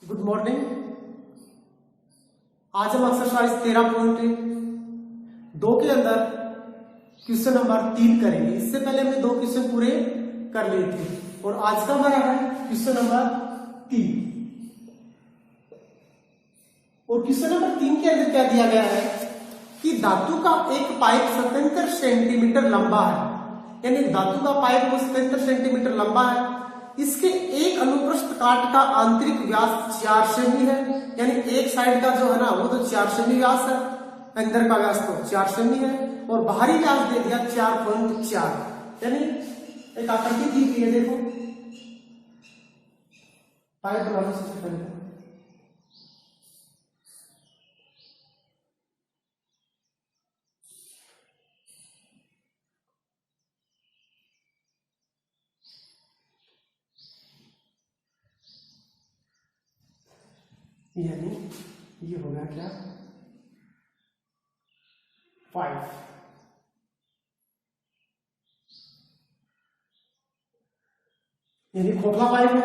Good morning. आज हम exercise 13.2 के अंदर क्वेश्चन नंबर 3 करेंगे। इससे पहले हमने 2 क्वेश्चन पूरे कर लिए थे और आज का हमारा है क्वेश्चन नंबर 3। और क्वेश्चन नंबर 3 के अंदर क्या दिया गया है कि धातु का एक पाइप 77 सेंटीमीटर लंबा है, यानी धातु का पाइप वो 77 सेंटीमीटर लंबा है। इसके एक अनुप्रस्थ काट का आंतरिक व्यास 4 सेमी है, यानी एक साइड का जो है ना वो तो 4 सेमी व्यास है, अंदर का व्यास तो 4 सेमी है और बाहरी व्यास दे दिया 4.4, यानी एक आकृति दी गई है। देखो पाइप बनाना सबसे पहले यानी ये हो गया क्या 5, यानी खोखला पाइप है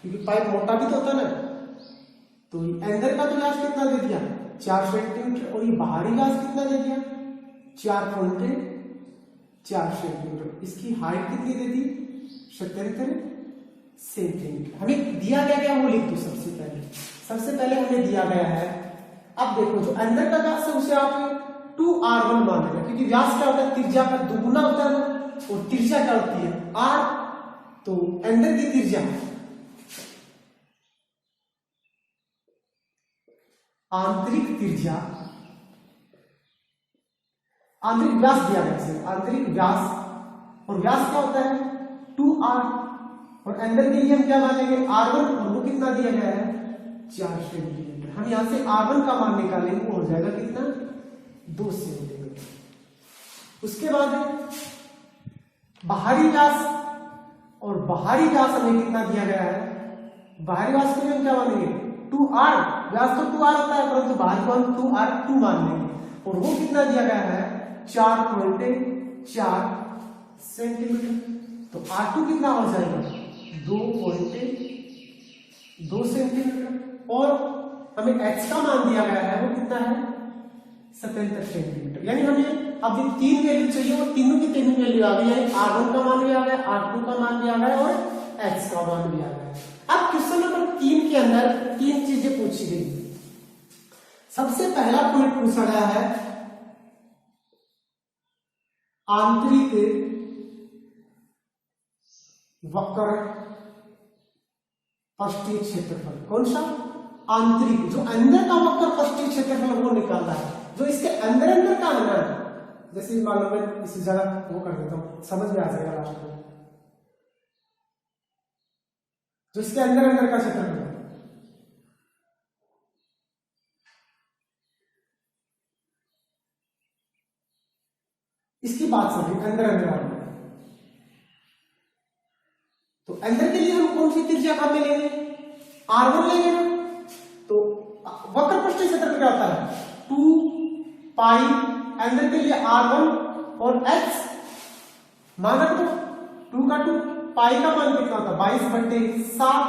क्योंकि पाइप मोटा भी तो होता ना। तो अंदर का तो व्यास कितना दे दिया 4 सेंटीमीटर और ये बाहरी व्यास कितना दे दिया 4.4 सेंटीमीटर। इसकी हाइट कितनी दे दी 77 सेंटीमीटर। हमें दिया गया वो लिख दो। सबसे पहले हमें दिया गया है, अब देखो जो अंदर का व्यास है उसे आप 2r1 मान लेना, क्योंकि व्यास क्या होता है त्रिज्या का दुगुना होता है और त्रिज्या क्या होती है r। तो अंदर की त्रिज्या आंतरिक त्रिज्या, आंतरिक व्यास दिया गया है, आंतरिक व्यास और व्यास क्या होता है 2r और अंदर के लिए हम क्या मानेंगे r1 और वो कितना दिया गया है 4 सेंटीमीटर। हम यहां से r1 का मान निकालेंगे, वो हो जाएगा कितना 2 सेंटीमीटर। उसके बाद बाहरी व्यास, और बाहरी व्यास हमें कितना दिया गया है, बाहरी व्यास के लिए हम क्या मानेंगे 2r, व्यास तो 2r होता है परंतु बाहर को हम 2r2 मान लेंगे और वो कितना दिया गया है 4.4 सेंटीमीटर। तो r2 कितना हो जाएगा 2.2 सेंटीमीटर और हमें x का मान दिया गया है वो कितना है 77 सेंटीमीटर। यानी हमें अब ये 3 वैल्यू चाहिए और तीनों की तीनों वैल्यू आ गई है। r1 का मान भी आ गया, r2 का मान भी आ गया और x का मान भी आ गया। अब क्वेश्चन नंबर 3 के अंदर 3 चीजें पूछी गई। सबसे पहला पॉइंट पूछा गया है आंतरिक वक्र पृष्ठीय क्षेत्रफल। कौन सा आंतरिक, जो अंदर का वक्र पृष्ठीय क्षेत्रफल वो निकालना है। जो इसके अंदर का है ना, जैसे मालूम है इसी जगह वो कर देता हूं, समझ में आ जाएगा लास्ट में। जो इसके अंदर का क्षेत्रफल इसकी बात समझिए, अंदर वाली। तो अंदर के लिए हम कौन सी त्रिज्या काम में लेंगे r1 लेंगे ना। तो वक्र पृष्ठीय क्षेत्रफल क्या होता है 2 पाई, अंदर के लिए r1 और x माना तो 2 का 2, पाई का मान कितना होता है 22/7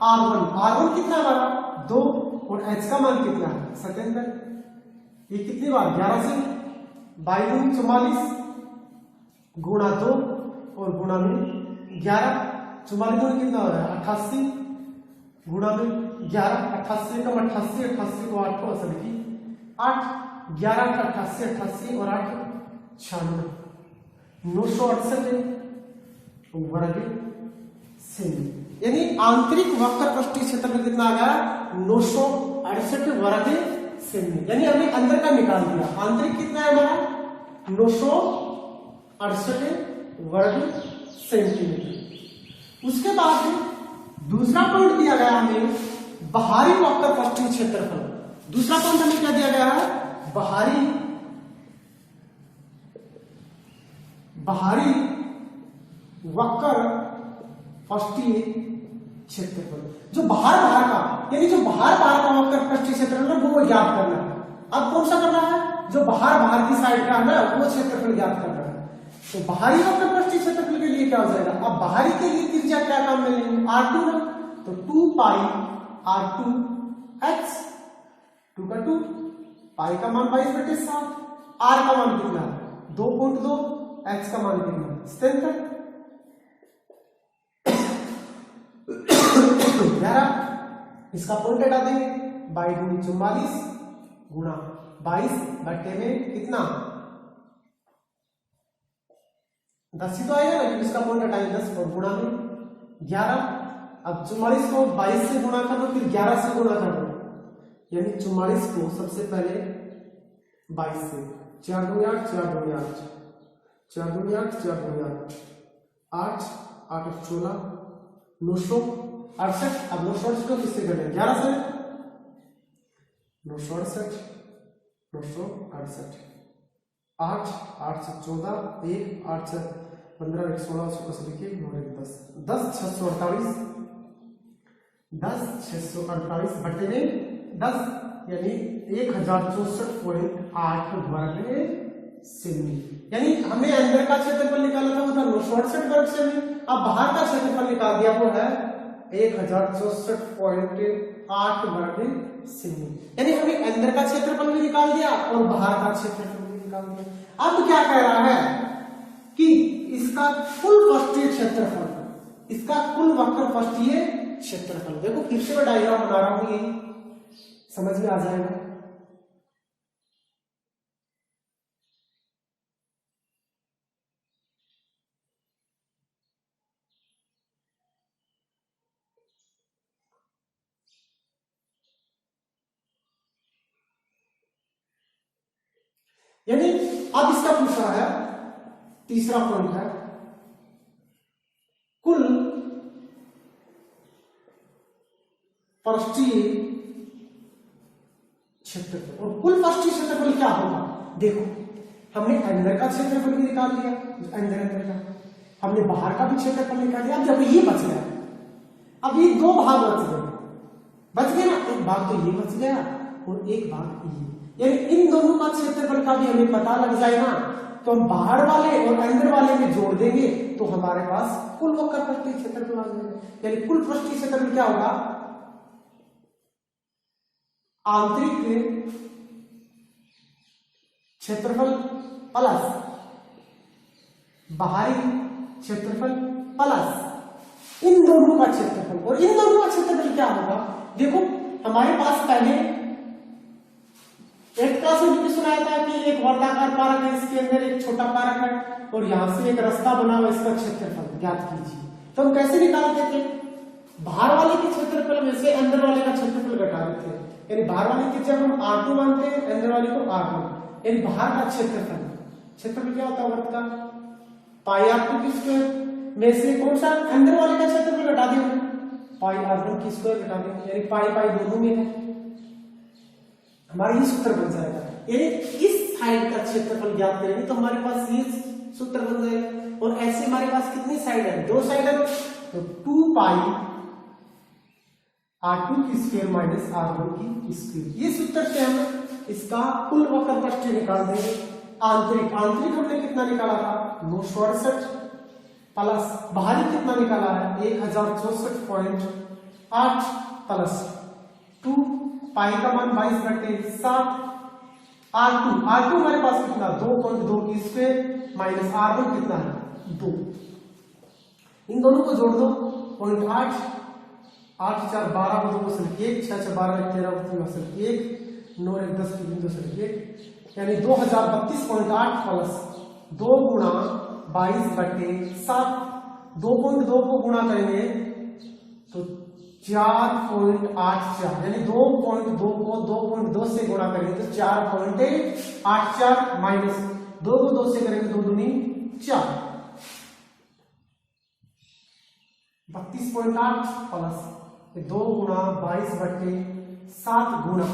r1 कितना हमारा 2 और h का मान कितना है 77। ये कितनी बार 11 से 22 44 गुणा 2 और गुणा में 11, 44 कितना हो रहा है 88 गुणा में 11, 88 कम 88, 88 को 8 को असर की 8, 11 का 88, 88 और 8 96, 968 वर्ग सेमी। यानी आंतरिक वक्र पृष्ठीय क्षेत्रफल कितना आ गया 968 वर्ग सेमी। यानी हमने अंदर का निकाल दिया, आंतरिक कितना है हमारा 968 वर्ग सेंटीमीटर। उसके बाद दूसरा पॉइंट दिया गया हमें बाहरी वक्र पृष्ठीय क्षेत्रफल। दूसरा पॉइंट हमें क्या दिया गया है बाहरी वक्र पृष्ठीय क्षेत्रफल। जो बाहर का, यानी जो बाहर का वक्र पृष्ठीय क्षेत्रफल है वो ज्ञात करना है। अब कौन सा करना है जो बाहर की साइड का है ना वो क्षेत्रफल ज्ञात करना है। तो बाहरी वक्र पृष्ठीय क्षेत्रफल के लिए क्या हो जाएगा, अब बाहरी के लिए त्रिज्या क्या काम में लेंगे r2 ना, तो 2 पाई R2 H, 2 का 2, पाई का मान 22/7, R का मान कितना है 2.2, H का मान कितना है 77, 11, इसका पॉइंट हटा देंगे, 22 गुणा 22 बट्टे में कितना 10 ही तो आएगा ना, इसका पॉइंट हटाएंगे 10 और गुणा में 11। अब 44 को 22 से गुणा कर दो, फिर 11 से गुणा कर दो, यानी 44 को सबसे पहले 22 से 4 दूनी 8, 4 दूनी 8, 4 दूनी 8, 4 दूनी 8, 8 8 16, 968। अब 968 को किससे करें 11 से, 968, 968, 8 8 से 14, 1 8 से 15, 1 16, उसको कसर लिखिए 9 1 10, 10 648, 10 648 बटे में 10, यानी 1064.8 वर्ग सेमी। यानी हमने अंदर का क्षेत्रफल निकाला था वो था 968 वर्ग सेमी, अब बाहर का क्षेत्रफल निकाल दिया वो है 1064.8 वर्ग सेमी। यानी हमें अंदर का क्षेत्रफल भी निकाल दिया और बाहर का क्षेत्रफल भी निकाल दिया। अब क्या कह रहा है कि इसका कुल पृष्ठीय क्षेत्रफल, इसका कुल वक्र पृष्ठीय क्षेत्रफल, देखो फिर से मैं डायग्राम बना रहा हूं, ये समझ में आ जाएगा। यानी अब इसका पूछा है, तीसरा पॉइंट है कुल पृष्ठीय क्षेत्रफल। और कुल पृष्ठीय क्षेत्रफल क्या होगा, देखो हमने अंदर का क्षेत्रफल भी निकाल लिया, अंदर का, हमने बाहर का भी क्षेत्रफल निकाल लिया। अब जब ये बच गया, अब ये दो भाग बच गए ना, एक भाग तो ये बच गया और एक भाग ये, यानी इन दोनों का क्षेत्रफल का भी हमें पता लग जाए ना, तो हम बाहर वाले और अंदर वाले में जोड़ देंगे तो हमारे पास कुल वक्र पृष्ठीय क्षेत्रफल आ जाएगा। यानी कुल पृष्ठीय क्षेत्रफल क्या होगा, आंतरिक क्षेत्रफल प्लस बाहरी क्षेत्रफल प्लस इन दोनों का क्षेत्रफल। और इन दोनों का क्षेत्रफल क्या होगा, देखो हमारे पास पहले एक क्लास में भी सुनाया था कि एक वर्ताकार पारक है, इसके अंदर एक छोटा पारक है और यहां से एक रास्ता बना हुआ, इसका क्षेत्रफल ज्ञात कीजिए। तो हम कैसे निकालते थे, बाहर वाले के क्षेत्रफल में से अंदर वाले का क्षेत्रफल घटा देते हैं, यानी बाहर वाले की जब हम R2 मानते हैं, अंदर वाले को R1, यानी बाहर का क्षेत्रफल, क्षेत्रफल क्या होता है वर्ग का, पाई R2 की स्क्वायर में से कौन सा अंदर वाले का क्षेत्रफल घटा देंगे, पाई R1 की स्क्वायर घटा देंगे, यानी पाई पाई दोनों में है, हमारा ये सूत्र बन जाएगा। यानी इस साइड का क्षेत्रफल ज्ञात करेंगे तो हमारे पास ये सूत्र बन जाएगा। और ऐसे हमारे पास कितनी साइड है, दो साइड है, तो 2 पाई R2 की स्क्वायर माइनस R1 की स्क्वायर, ये सूत्र से हम इसका कुल वक्र पृष्ठीय निकाल देंगे। आंतरिक हमने कितना निकाला था 968 प्लस बाहरी कितना निकाला है 1064.8 प्लस 2 पाई का मान 22/7, R2 हमारे पास कितना 2.2 की स्क्वायर माइनस R1 कितना है 2, इन दोनों को जोड़ दो 0.8, 8 4 12 को 2 से 1, 6 6 12 13 को 3 से 1, 9 1 10 की बिंदु से 1, यानी 2032.8 प्लस 2 गुणा 22/7, 2.2 को गुणा करेंगे तो 4.84, यानी 2.2 को 2.2 से गुणा करेंगे तो 4.84 माइनस 2 को 2 से करेंगे 2 दूनी 4, 32.8 प्लस 2 गुणा 22/7 गुणा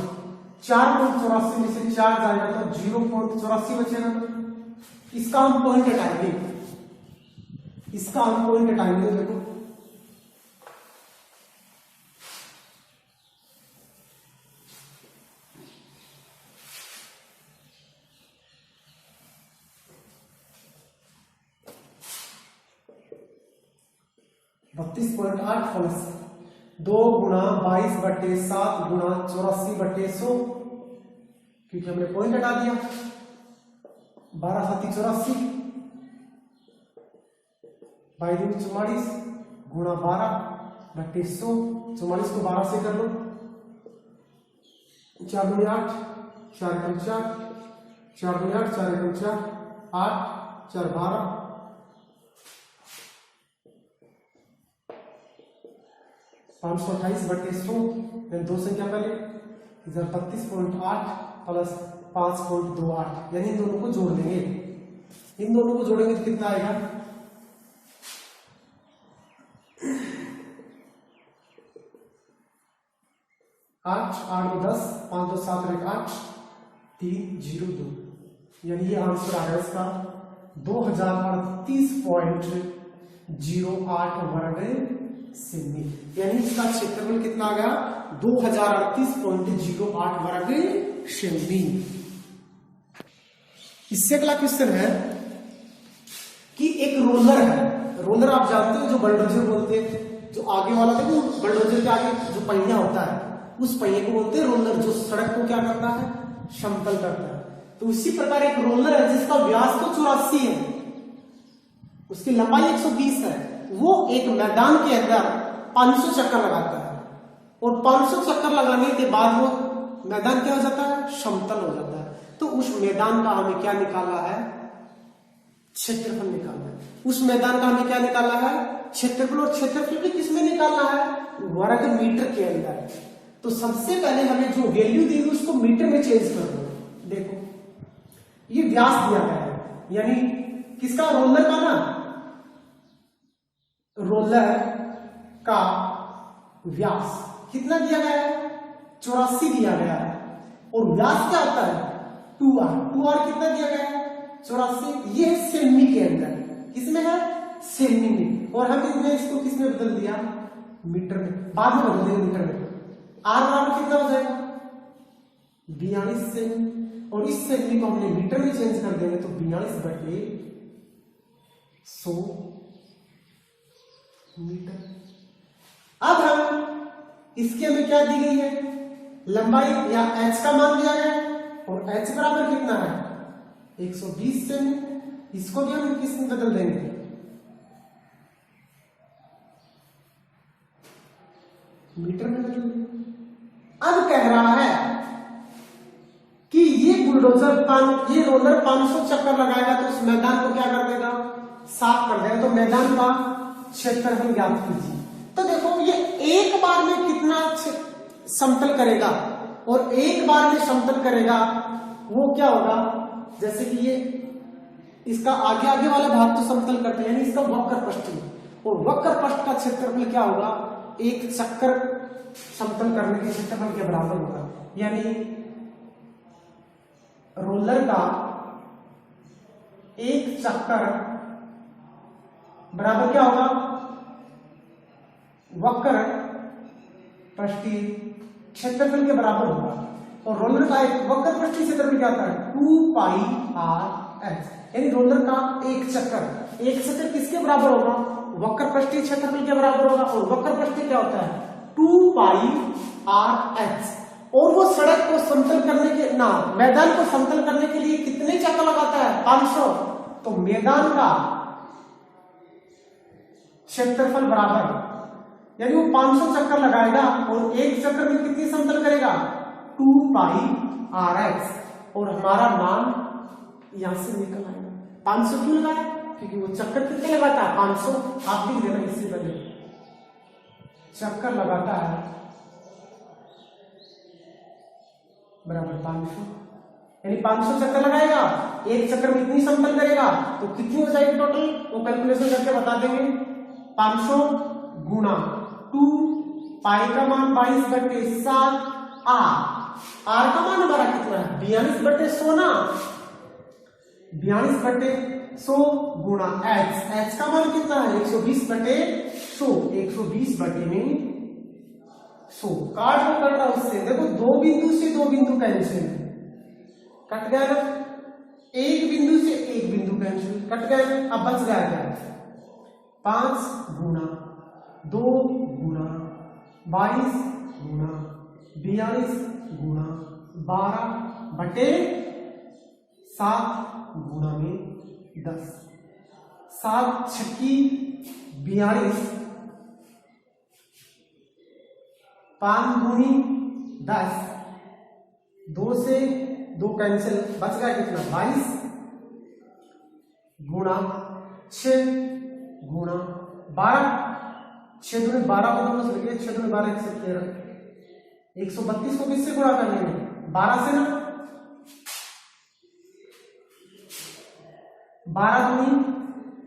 4.84 में से 4 जाएगा तो 0.84 बचेगा। इसका हम पॉइंट हटाएंगे, इसका हम पॉइंट हटाएंगे, देखो (32.8 प्लस 2 गुणा 22/7 गुणा 84/100, क्योंकि हमने पॉइंट हटा दिया। 12 7 84, 22 44 गुणा 12/100, 44 को 12 से कर लो, 4 दूनी 8, 4 एकम 4, 4 दूनी 8, 4 एकम 4, 8, 4 12, 528/100, यानी दो संख्या पहले इधर 32.8 प्लस 5.28, यानी इन दोनों को जोड़ देंगे। इन दोनों को जोड़ेंगे तो कितना आएगा? 8 8 2 10, 5 2 7 1 8, 3 0 2, यानी ये आंसर आ गया इसका 2038.08 वर्ग सेमी, यानी इसका क्षेत्रफल कितना आ गया? 2038.08 वर्ग सेमी। इससे अगला क्वेश्चन है कि एक रोलर है, रोलर आप जानते हो जो बलडोजर बोलते हैं, जो आगे वाला देखो बलडोजर के आगे जो पहिया होता है उस पहिए को बोलते हैं रोलर, जो सड़क को क्या करता है? समतल करता है। तो उसी प्रकार एक रोलर है जिसका व्यास तो 84 है, उसकी लंबाई 120 है, वो एक मैदान के अंदर 500 चक्कर लगाता है और 500 चक्कर लगाने के बाद वो मैदान क्या हो जाता है? समतल हो जाता है। तो उस मैदान का हमें क्या निकालना है? क्षेत्रफल निकालना है। उस मैदान का हमें क्या निकालना है? क्षेत्रफल। और क्षेत्रफल भी किसमें निकालना है? वर्ग मीटर के अंदर। तो सबसे पहले हमें जो वैल्यू दी है उसको मीटर में चेंज कर दो। देखो ये व्यास दिया गया है, यानी किसका? रोलर का ना, रोलर का व्यास कितना दिया गया है? 84 दिया गया है। और व्यास क्या होता है? 2r। 2r कितना दिया गया है? 84। ये है सेमी के अंदर, किसमें है? सेमी में। और हमने इसको किसमें बदल दिया? मीटर में। बाद में बदल देंगे मीटर में। r बराबर कितना हो जाएगा? 42 सेमी। और इस सेमी को हमने मीटर में चेंज कर देंगे तो 42/100 मीटर। अब हम इसके हमें क्या दी गई है? लंबाई या h का मान दिया गया है, और h बराबर कितना है? 120 सेमी। इसको भी हम किसमें बदल देंगे? मीटर में बदल देंगे। अब कह रहा है कि ये बुलडोजर ये रोलर 500 चक्कर लगाएगा तो उस मैदान को क्या कर देगा? साफ कर देगा। तो मैदान का क्षेत्रफल ज्ञात कीजिए। तो देखो ये एक बार में कितना समतल करेगा, और एक बार में समतल करेगा वो क्या होगा? जैसे कि ये इसका आगे आगे वाला भाग तो समतल करते हैं, यानी इसका वक्र पृष्ठ, और वक्र पृष्ठ का क्षेत्रफल क्या होगा? एक चक्कर समतल करने के क्षेत्रफल के बराबर होगा। यानी रोलर का एक चक्कर बराबर क्या होगा? वक्र पृष्ठीय क्षेत्रफल के बराबर होगा। और रोलर का एक वक्र पृष्ठीय क्षेत्रफल क्या होता है? 2πr/h, यानी रोलर का एक चक्कर किसके बराबर होगा? वक्र पृष्ठीय क्षेत्रफल के बराबर होगा। और वक्र पृष्ठीय क्या होता है? 2πr/h। और वो सड़क को समतल करने के मैदान को समतल करने के लिए कितने चक्कर लगाता है? 500। तो मैदान का क्षेत्रफल बराबर, यानी वो 500 चक्कर लगाएगा और एक चक्कर में कितनी समतल करेगा? 2πr/h। और हमारा मान यहां से निकल आएगा। 500 क्यों लगाया? क्योंकि वो चक्कर कितने लगाता है? 500। आप लिख देना इससे पहले, चक्कर लगाता है बराबर 500, यानी 500 चक्कर लगाएगा, एक चक्कर में इतनी समतल करेगा तो कितनी हो जाएगी टोटल? वो कैलकुलेशन करके बता देंगे। 500 गुणा 2, पाई का मान 22/7, आर का मान हमारा कितना है? 42/100 ना, 42/100 गुणा h का मान कितना है? 120/100, 120/100। काट लो, कट रहा उससे। देखो दो बिंदु से दो बिंदु कैंसिल, कट गया ना। एक बिंदु से एक बिंदु कैंसिल, कट गया ना। अब बच गया क्या? 5 गुणा 2 गुणा 22 गुणा 42 गुणा 12 बटे 7 गुणा में 10। 7 छक्की 42, 5 दूनी 10, 2 से 2 कैंसिल, बच गया कितना 22 गुणा 6 गुणा 12, 6 दूनी 12 को दोनों से लगे, 6 दूनी 12 113, 132 को किससे गुणा कर लेंगे 12 से ना, 12 दूनी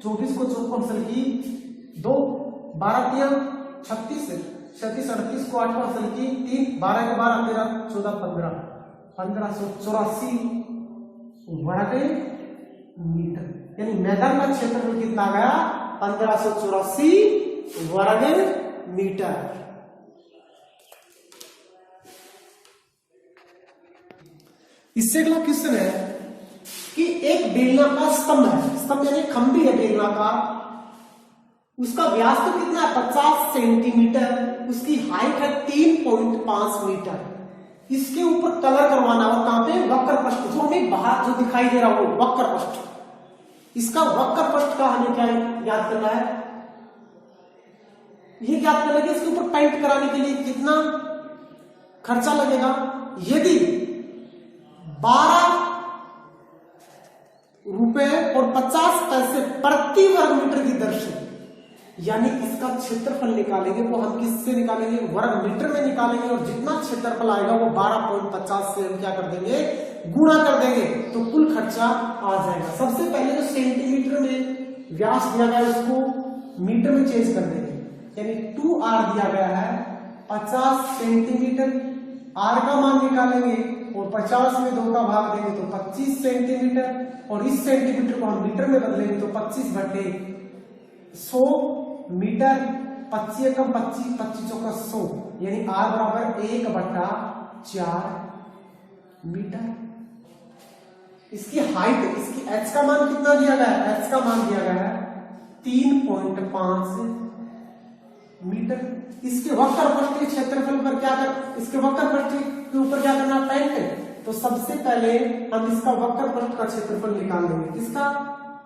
24 को 4 कैंसिल की 2, 12 3 36, 36 38 को 8 कैंसिल की 3, 12 के 12 13 14 15, 1584 वर्ग मीटर, यानी मैदान का क्षेत्रफल कितना गया 1584 वर्ग मीटर। इससे अगला क्वेश्चन है कि एक बेलनाकार स्तंभ है, स्तंभ यानी खंभे है बेलनाकार, उसका व्यास तो कितना है 50 सेंटीमीटर, उसकी हाइट है 3.5 मीटर। इसके ऊपर कलर करवाना हो कहां पे वक्र पृष्ठ, जो हमें बाहर जो दिखाई दे रहा हो वक्र पृष्ठ, इसका वक्र पृष्ठ का हमें क्या याद करना है, ये याद करना है कि इसके ऊपर पेंट कराने के लिए कितना खर्चा लगेगा। यदि 12 रुपए और 50 पैसे प्रति वर्ग मीटर की दर से, यानी इसका क्षेत्रफल निकालेंगे वो हम किससे निकालेंगे वर्ग मीटर में निकालेंगे, और जितना क्षेत्रफल आएगा वो 12.50 से हम क्या कर देंगे गुणा कर देंगे, तो कुल खर्चा आ जाएगा। सबसे पहले जो सेंटीमीटर में व्यास दिया गया है उसको मीटर में चेंज कर देंगे, यानी 2r दिया गया है 50 सेंटीमीटर, r का मान निकालेंगे और 50 में 2 का भाग देंगे तो 25 सेंटीमीटर, और इस सेंटीमीटर को हम मीटर में बदलेंगे तो 25 बटे 100 मीटर, 25 एकम 25, 25 चौका 100, यानी r बराबर 1/4 मीटर। इसकी हाइट, इसकी h का मान कितना दिया गया है, h का मान दिया गया है 3.5 मीटर। इसके वक्र पृष्ठ के क्षेत्रफल पर क्या कर, इसके वक्र पृष्ठ के ऊपर क्या करना पेंट, तो सबसे पहले हम इसका वक्र पृष्ठ का क्षेत्रफल निकाल लेंगे, किसका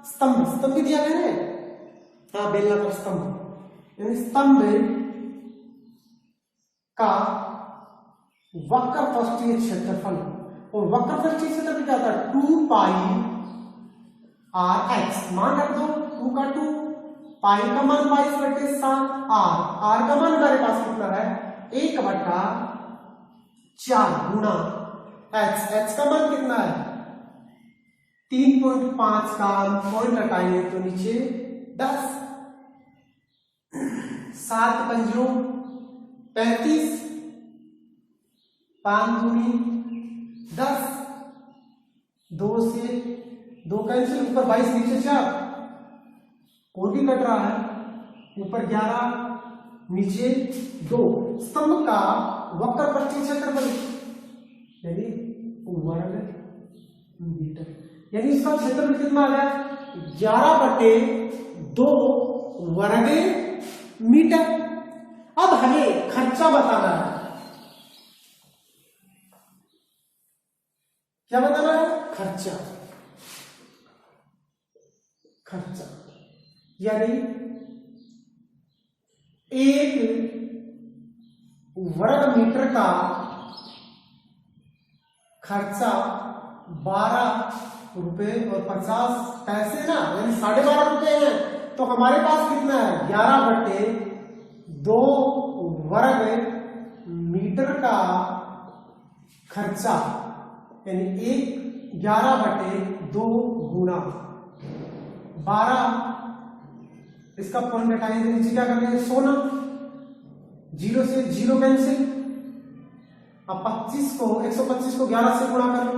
स्तंभ, स्तंभ भी दिया गया है, हाँ बेलनाकार स्तंभ, यानी स्तंभ का वक्र पृष्ठीय क्षेत्रफल, और वक्र पृष्ठीय क्षेत्रफल क्या था 2 पाई r x, मान रख दो 2 का 2, पाई का मान 22 बटे 7, r का मान हमारे पास कितना है 1/4 गुणा h का मान कितना है 3.5 का पॉइंट हटाएंगे तो नीचे 10, 7 पंजों 35, 5 दूनी 10, 2 से 2 कैंसिल, ऊपर 22 नीचे 4, और भी कट रहा है, ऊपर 11 नीचे 2। स्तंभ का वक्र पृष्ठीय क्षेत्रफल यानी वर्ग मीटर, यानी इसका क्षेत्रफल कितना आ गया 11/2 वर्ग मीटर। अब हमें खर्चा बताना है, क्या बताना है खर्चा, खर्चा यानी 1 वर्ग मीटर का खर्चा 12 रुपए और 50 पैसे ना, यानी 12.5 रुपए है, तो हमारे पास कितना है 11/2 वर्ग मीटर का खर्चा, यानी 11/2 गुणा 12, इसका पॉइंट हटाएंगे नीचे क्या करेंगे 100 ना, 0 से 0 कैंसिल, अब 125 को 11 से गुणा कर लो,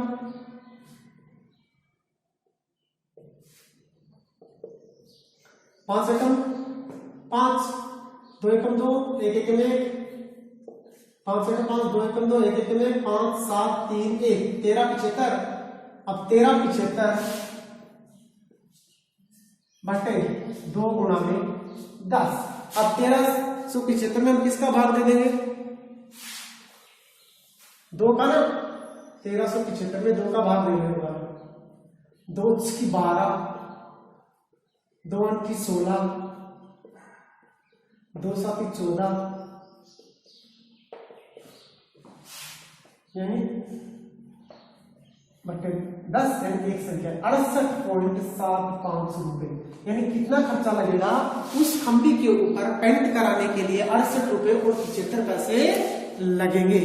5 एकम 5, 2 एकम 2, 1 एकम 1, 5 एकम 5, 2 एकम 2, 1 एकम 1, 5 7 3 1, 13/75, अब 13/75 बटे 2 गुणा में 10, अब 1375 में हम किसका भाग दे देंगे? 2 का ना, 1375 में 2 का भाग दे देंगे। 2 की 12, 2 की 16, 2 7 की 14, यानी 10 यानी एक संख्या 68.75 रुपए। यानी कितना खर्चा लगेगा उस खंबे के ऊपर पेंट कराने के लिए? 68 रुपए और 75 पैसे लगेंगे।